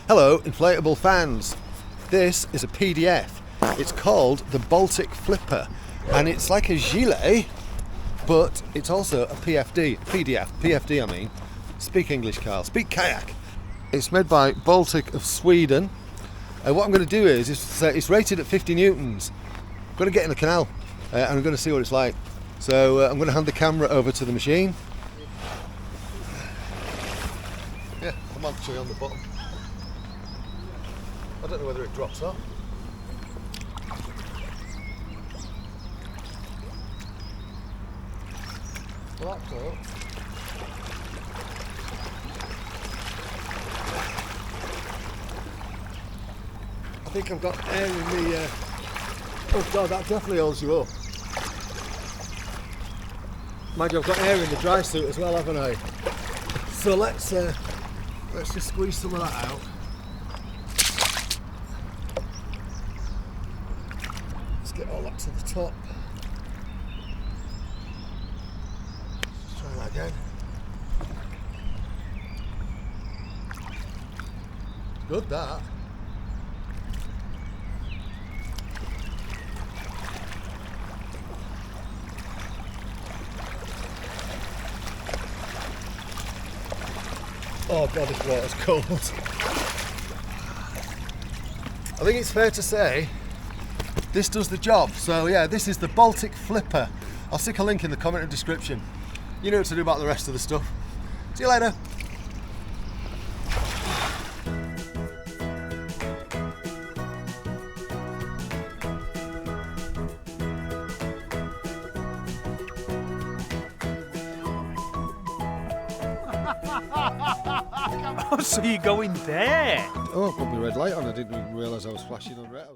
Hello, inflatable fans. This is a PDF. It's called the Baltic Flipper, and it's like a gilet, but it's also a PFD I mean. Speak English, Carl. Speak kayak. It's made by Baltic of Sweden. And what I'm going to do is, it's rated at 50 newtons. I'm going to get in the canal and I'm going to see what it's like. So I'm going to hand the camera over to the machine. Yeah, I'm actually on the bottom. I don't know whether it drops off. Well, that's all. I think I've got air in the... Oh God, that definitely holds you up. Mind you, I've got air in the dry suit as well, haven't I? So let's just squeeze some of that out. Let's get all that to the top. Let's try that again. Good, that. Oh God, this water's cold. I think it's fair to say this does the job. So yeah, this is the Baltic Flipper. I'll stick a link in the comment and description. You know what to do about the rest of the stuff. See you later. Oh, so you're going there? Oh, I put my red light on. I didn't even realise I was flashing on red.